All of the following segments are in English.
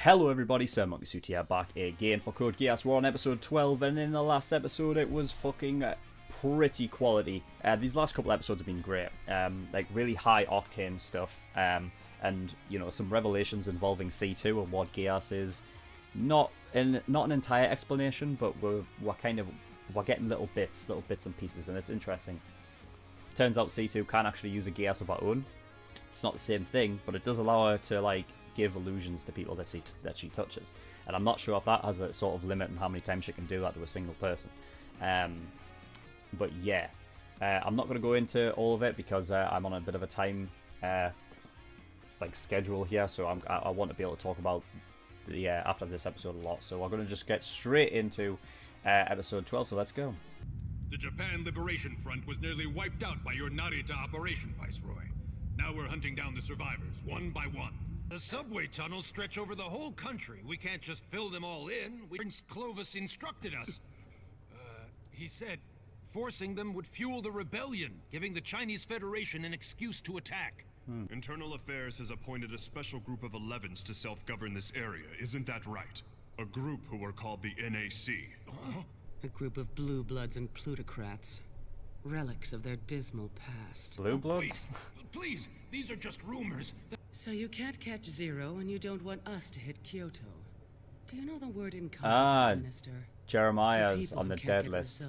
Hello everybody, SirMonkeySuit here, back again for Code Geass. We're on episode 12, and in the last episode it was fucking pretty quality. These last couple episodes have been great, like really high octane stuff, and you know, some revelations involving C2 and what Geass is. Not an entire explanation, but we're getting little bits and pieces, and it's interesting. Turns out C2 can actually use a Geass of her own. It's not the same thing, but it does allow her to like give illusions to people that she touches, and I'm not sure if that has a sort of limit on how many times she can do that to a single person. But yeah, I'm not going to go into all of it because I'm on a bit of a time schedule here, so I want to be able to talk about the after this episode a lot. So we're going to just get straight into episode 12. So let's go. The Japan Liberation Front was nearly wiped out by your Narita operation, Viceroy. Now we're hunting down the survivors, one by one. The subway tunnels stretch over the whole country. We can't just fill them all in. Prince Clovis instructed us. He said forcing them would fuel the rebellion, giving the Chinese Federation an excuse to attack. Internal Affairs has appointed a special group of 11s to self-govern this area, isn't that right? A group who are called the NAC. A group of blue bloods and plutocrats. Relics of their dismal past. Blue bloods? Please, these are just rumors. So you can't catch Zero, and you don't want us to hit Kyoto. Do you know the word incompetent, Minister? Jeremiah's on the dead list.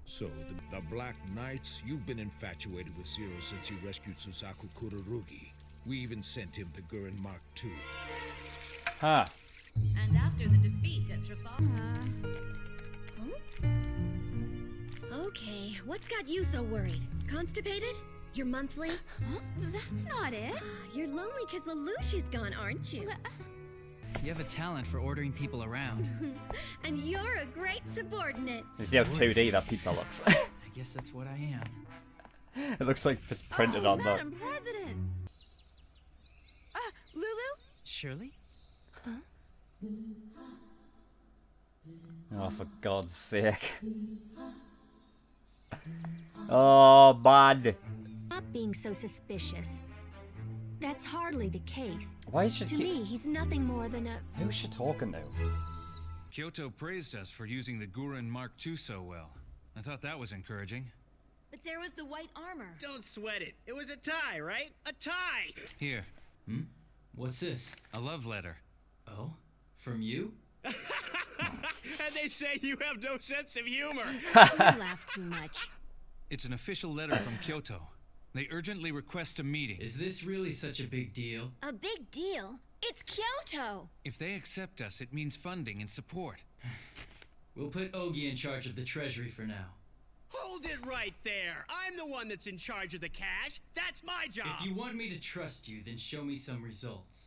So, the Black Knights, you've been infatuated with Zero since he rescued Susaku Kurorugi. We even sent him the Gurren Mark II. Huh. And after the defeat at Trafalgar... Okay, what's got you so worried? Constipated? Your monthly? Huh? That's not it. You're lonely because Lelouch's gone, aren't you? You have a talent for ordering people around. And you're a great subordinate. You see how 2D that pizza looks? I guess that's what I am. It looks like it's printed on that. Madam President! Lulu? Shirley? Oh, for God's sake. Oh, bad. Stop being so suspicious. That's hardly the case. Why is she... To me, he's nothing more than a... Who's she talking to? Kyoto praised us for using the Gurren Mark II so well. I thought that was encouraging. But there was the white armor. Don't sweat it. It was a tie, right? A tie! Here, What's this? a love letter. Oh? From you? And they say you have no sense of humor. You laugh too much. It's an official letter from Kyoto. They urgently request a meeting. Is this really such a big deal? A big deal? It's Kyoto! If they accept us, it means funding and support. We'll put Ogi in charge of the treasury for now. Hold it right there. I'm the one that's in charge of the cash. That's my job. If you want me to trust you, then show me some results.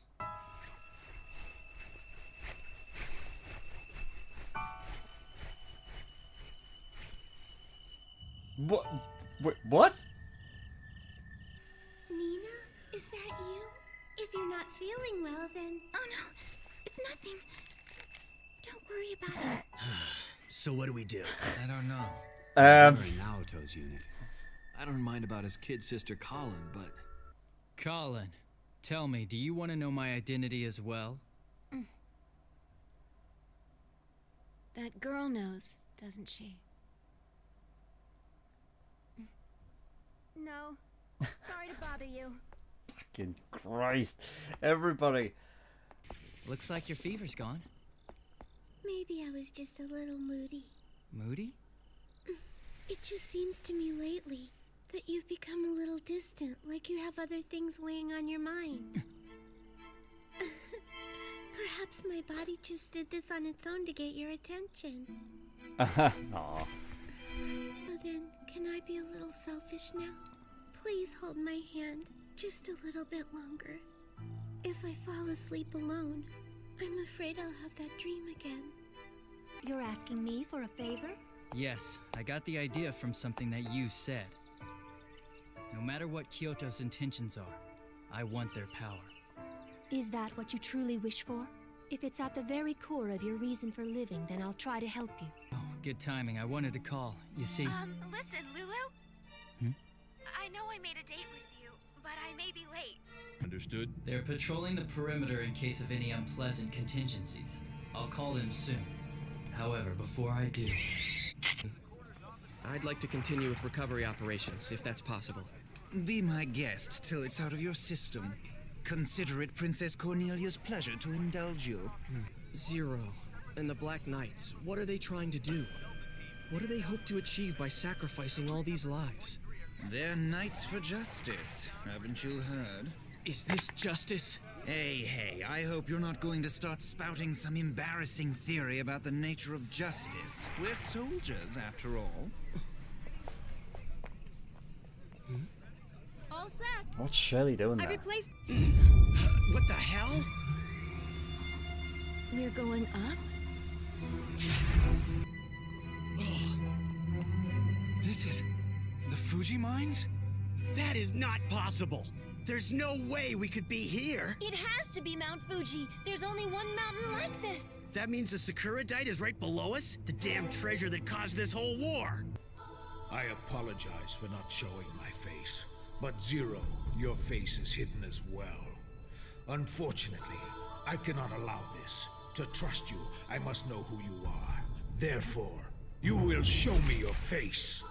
What? Wait, what? Nina, is that you? If you're not feeling well, then... Oh no, it's nothing. Don't worry about it. So what do we do? I don't know. Naoto's unit. I don't mind about his kid sister Colin, but... Colin, tell me, do you want to know my identity as well? That girl knows, doesn't she? No. Sorry to bother you. Fucking Christ. Everybody. Looks like your fever's gone. Maybe I was just a little moody. Moody? It just seems to me lately that you've become a little distant, like you have other things weighing on your mind. Perhaps my body just did this on its own to get your attention. Aww. Well then, can I be a little selfish now? Please hold my hand just a little bit longer. If I fall asleep alone, I'm afraid I'll have that dream again. You're asking me for a favor? Yes, I got the idea from something that you said. No matter what Kyoto's intentions are, I want their power. Is that what you truly wish for? If it's at the very core of your reason for living, then I'll try to help you. Oh, good timing. I wanted to call. You see... Listen, Lulu? Hmm? I know I made a date with you, but I may be late. Understood? They're patrolling the perimeter in case of any unpleasant contingencies. I'll call them soon. However, before I do... I'd like to continue with recovery operations, if that's possible. Be my guest till it's out of your system. Consider it Princess Cornelia's pleasure to indulge you. Zero and the Black Knights, what are they trying to do? What do they hope to achieve by sacrificing all these lives? They're knights for justice, haven't you heard? Is this justice? Hey, I hope you're not going to start spouting some embarrassing theory about the nature of justice. We're soldiers, after all. All set. What's Shirley doing I there? replaced. What the hell? We're going up? This is the Fuji mines? That is not possible. There's no way we could be here. It has to be Mount Fuji. There's only one mountain like this. That means the Sakuradite is right below us? The damn treasure that caused this whole war. I apologize for not showing my face. But Zero, your face is hidden as well. Unfortunately, I cannot allow this. To trust you, I must know who you are. Therefore, you will show me your face.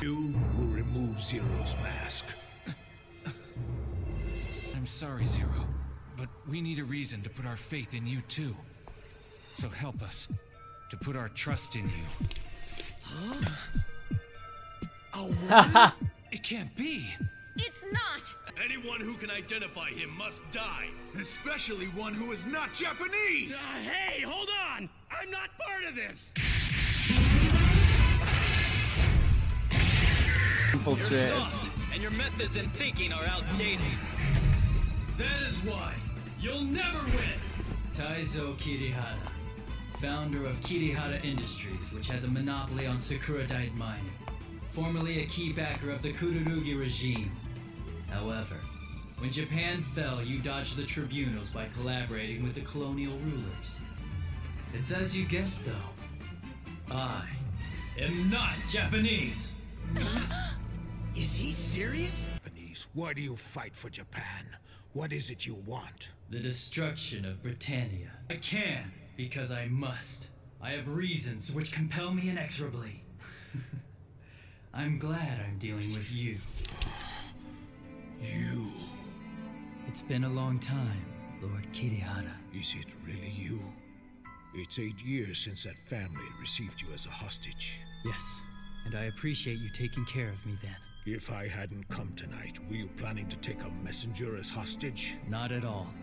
You will remove Zero's mask. I'm sorry, Zero, but we need a reason to put our faith in you too. So help us to put our trust in you. Huh? Oh, it can't be. It's not. Anyone who can identify him must die. Especially one who is not Japanese. Hey, hold on! I'm not part of this. You're soft, and your methods and thinking are outdated. That is why you'll never win. Taizo Kirihara, founder of Kirihara Industries, which has a monopoly on Sakuradite mining. Formerly a key backer of the Kururugi regime. However, when Japan fell, you dodged the tribunals by collaborating with the colonial rulers. It's as you guessed, though. I am not Japanese. Is he serious? Japanese, why do you fight for Japan? What is it you want? The destruction of Britannia. I can, because I must. I have reasons which compel me inexorably. I'm glad I'm dealing with you. You? It's been a long time, Lord Kirihara. Is it really you? It's 8 years since that family received you as a hostage. Yes, and I appreciate you taking care of me then. If I hadn't come tonight, were you planning to take a messenger as hostage? Not at all.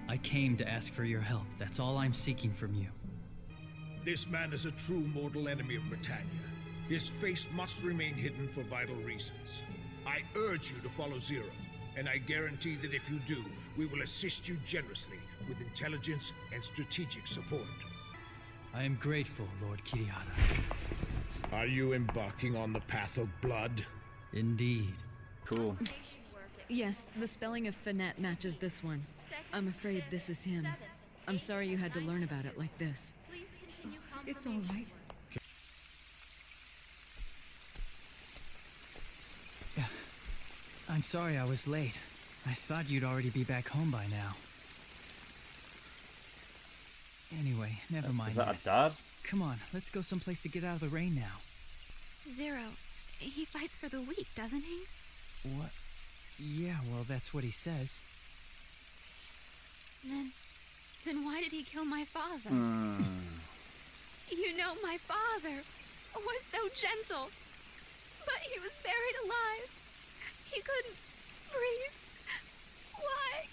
I came to ask for your help. That's all I'm seeking from you. This man is a true mortal enemy of Britannia. His face must remain hidden for vital reasons. I urge you to follow Zero, and I guarantee that if you do, we will assist you generously with intelligence and strategic support. I am grateful, Lord Kirihara. Are you embarking on the path of blood? Indeed. Cool. Yes, the spelling of Finette matches this one. I'm afraid this is him. I'm sorry you had to learn about it like this. It's all right. I'm sorry I was late. I thought you'd already be back home by now. Anyway, never mind. Is that a dad? Come on, let's go someplace to get out of the rain now. Zero, he fights for the weak, doesn't he? What? Yeah, well, that's what he says. Then why did he kill my father? You know, my father was so gentle, but he was buried alive. He couldn't breathe. Why?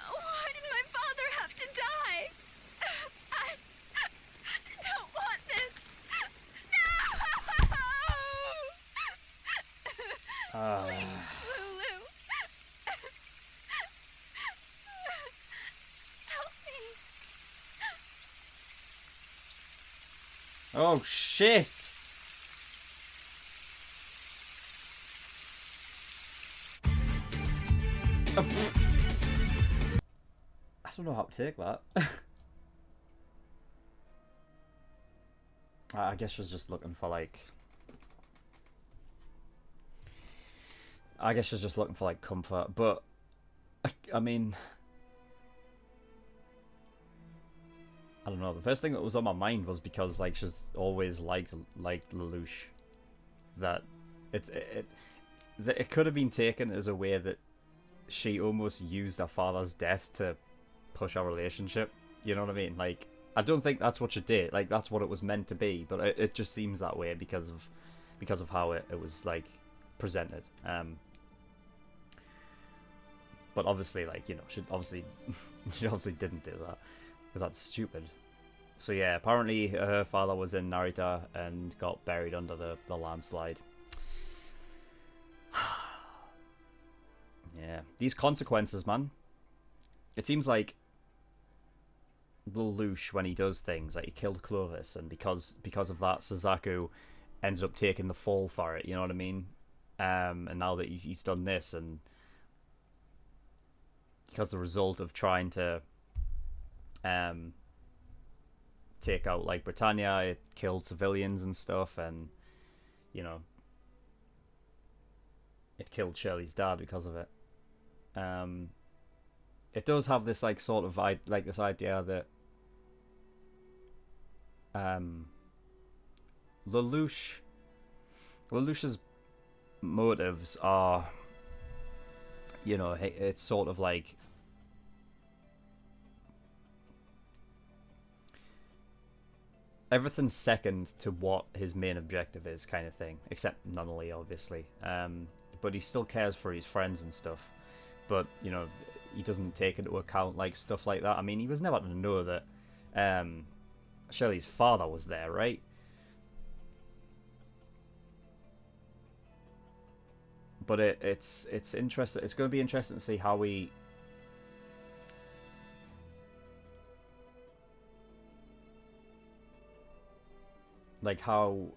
Why did my father have to die? I don't want this. No! Please, Lulu. Help me. Oh shit! I don't know how to take that. I guess she's just looking for like I guess she's just looking for like comfort, but I mean, I don't know. The first thing that was on my mind was because like she's always liked Lelouch, that it could have been taken as a way that she almost used her father's death to push our relationship. You know what I mean? Like, I don't think that's what she did. Like, that's what it was meant to be, but it just seems that way because of how it was like presented. But obviously, like, you know, she obviously didn't do that because that's stupid. So yeah, apparently her father was in Narita and got buried under the landslide. Yeah, these consequences, man. It seems like Lelouch, when he does things, like he killed Clovis, and because of that, Suzaku ended up taking the fall for it. You know what I mean? And now that he's done this, and because the result of trying to take out like Britannia, it killed civilians and stuff, and you know, it killed Shirley's dad because of it. It does have this like sort of like this idea that Lelouch's motives are, you know, it's sort of like everything's second to what his main objective is, kind of thing, except Nunnally, obviously. But he still cares for his friends and stuff. But, you know, he doesn't take into account like stuff like that. I mean, he was never to know that Shirley's father was there, right? But it's interesting. It's going to be interesting to see how we like how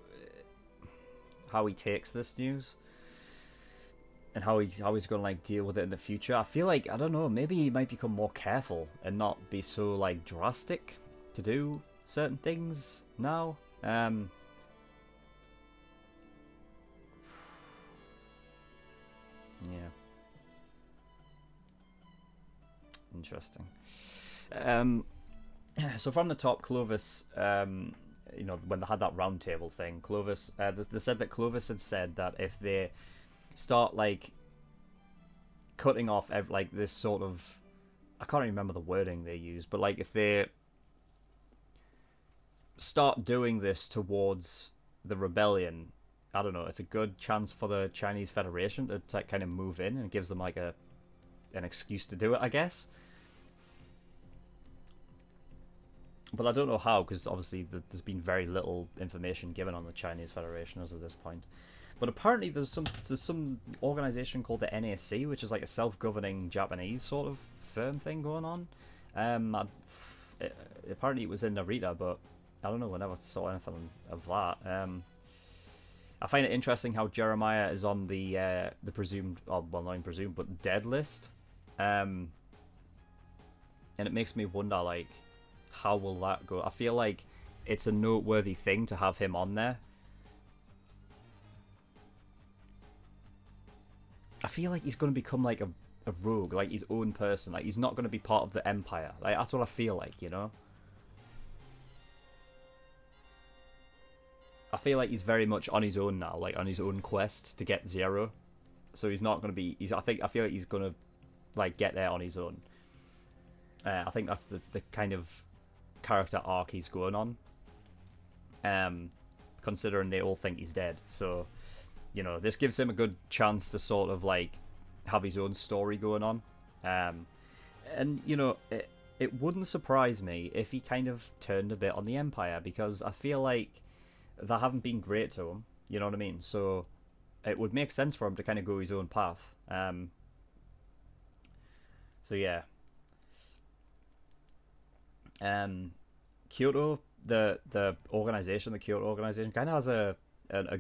he takes this news. And how he's going to like deal with it in the future. I feel like, I don't know, maybe he might become more careful and not be so like drastic to do certain things now. Yeah. Interesting. So from the top, Clovis, you know, when they had that round table thing, Clovis, they said that Clovis had said that if they start like cutting off like this sort of, I can't remember the wording they used, but like if they start doing this towards the rebellion, I don't know, it's a good chance for the Chinese Federation to kind of move in, and it gives them like an excuse to do it, I guess. But I don't know how, because obviously there's been very little information given on the Chinese Federation as of this point. But apparently there's some organization called the NAC, which is like a self-governing Japanese sort of firm thing going on. Apparently it was in Narita, but I don't know, I never saw anything of that. I find it interesting how Jeremiah is on the presumed, well, not even presumed, but dead list. And it makes me wonder, like, how will that go? I feel like it's a noteworthy thing to have him on there. I feel like he's going to become like a rogue, like his own person. Like, he's not going to be part of the Empire. Like, that's what I feel like, you know? I feel like he's very much on his own now, like on his own quest to get Zero. So he's not going to be... I feel like he's going to like get there on his own. I think that's the kind of character arc he's going on. Considering they all think he's dead. So... you know, this gives him a good chance to sort of like have his own story going on. And you know, it wouldn't surprise me if he kind of turned a bit on the Empire, because I feel like they haven't been great to him, you know what I mean? So it would make sense for him to kind of go his own path. So yeah. Kyoto, the organization, the Kyoto organization, kind of has a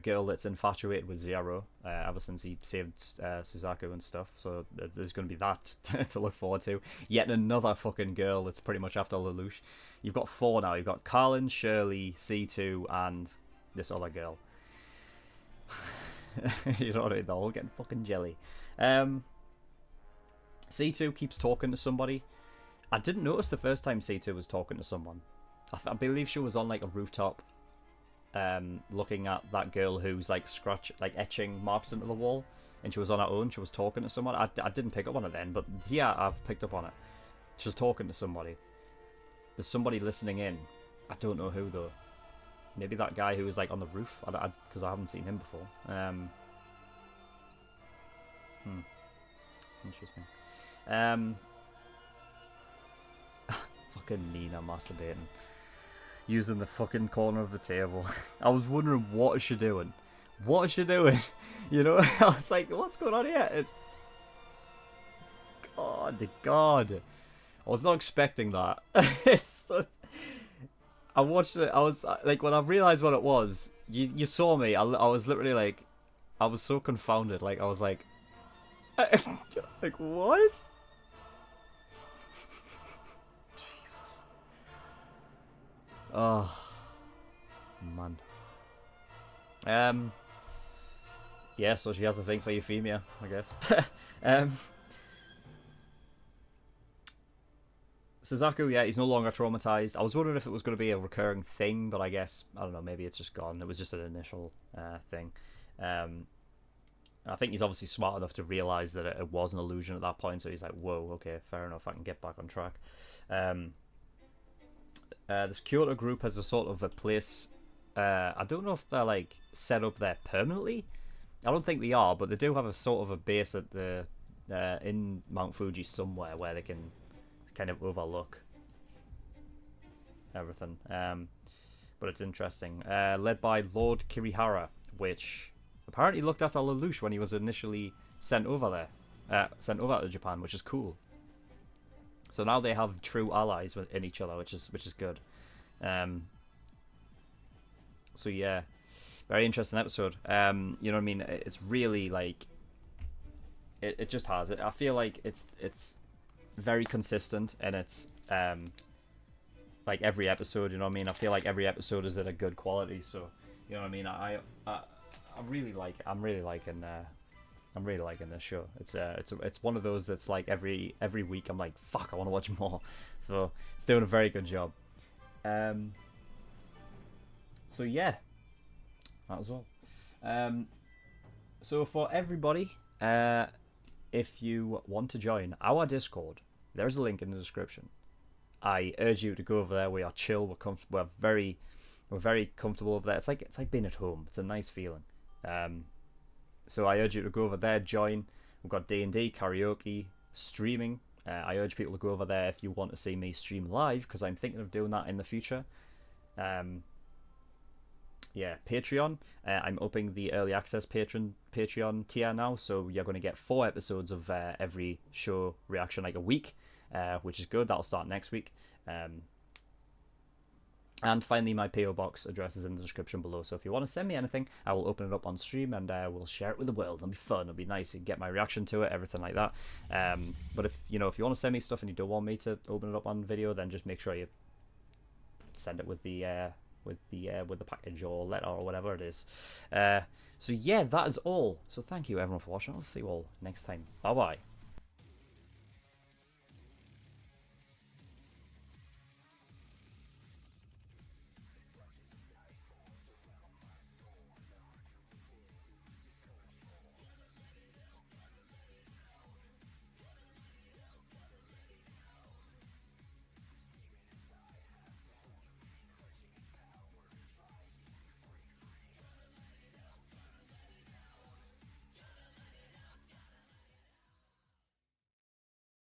girl that's infatuated with Zero ever since he saved Suzaku and stuff. So there's going to be that to look forward to. Yet another fucking girl that's pretty much after Lelouch. You've got 4 now. You've got Carlin, Shirley, C2, and this other girl. You know what I mean? They're all getting fucking jelly. C2 keeps talking to somebody. I didn't notice the first time C2 was talking to someone. I believe she was on like a rooftop, looking at that girl who's like etching marks into the wall, and she was on her own. She was talking to someone. I didn't pick up on it then, but yeah, I've picked up on it. She's talking to somebody. There's somebody listening in. I don't know who though. Maybe that guy who was like on the roof, because I haven't seen him before. Interesting. Fucking Nina masturbating. Using the fucking corner of the table. I was wondering, what is she doing? What is she doing? You know, I was like, what's going on here? God. I was not expecting that. I watched it, I was like, when I realized what it was, you saw me, I was literally like, I was so confounded, like, I was like, like, what? Jesus. Oh, man. Yeah, so she has a thing for Euphemia, I guess. Suzaku, yeah, he's no longer traumatized. I was wondering if it was going to be a recurring thing, but I guess, I don't know, maybe it's just gone. It was just an initial thing. I think he's obviously smart enough to realize that it was an illusion at that point, so he's like, whoa, okay, fair enough, I can get back on track. This Kyoto group has a sort of a place, I don't know if they're like set up there permanently. I don't think they are, but they do have a sort of a base at the in Mount Fuji somewhere where they can kind of overlook everything. But it's interesting. Led by Lord Kirihara, which apparently looked after Lelouch when he was initially sent over there, sent over to Japan, which is cool. So now they have true allies in each other, which is good. So yeah, very interesting episode. You know what I mean? It's really like it just has it. I feel like it's very consistent, and it's like every episode. You know what I mean? I feel like every episode is at a good quality. So you know what I mean? I really like. I'm really liking this show. It's one of those that's like every week I'm like, fuck, I want to watch more. So it's doing a very good job. So yeah, that was all. So for everybody, if you want to join our Discord, there's a link in the description. I urge you to go over there. We are chill. We're very comfortable over there. It's like being at home. It's a nice feeling. So I urge you to go over there, join. We've got D&D, karaoke, streaming. I urge people to go over there if you want to see me stream live, because I'm thinking of doing that in the future. Yeah, Patreon. I'm upping the early access Patreon tier now, so you're going to get 4 episodes of every show reaction like a week, which is good. That'll start next week. And finally, my PO box address is in the description below. So if you want to send me anything, I will open it up on stream and we'll share it with the world. It'll be fun. It'll be nice. You can get my reaction to it, everything like that. But if you want to send me stuff and you don't want me to open it up on video, then just make sure you send it with the package or letter or whatever it is. So yeah, that is all. So thank you everyone for watching. I'll see you all next time. Bye bye.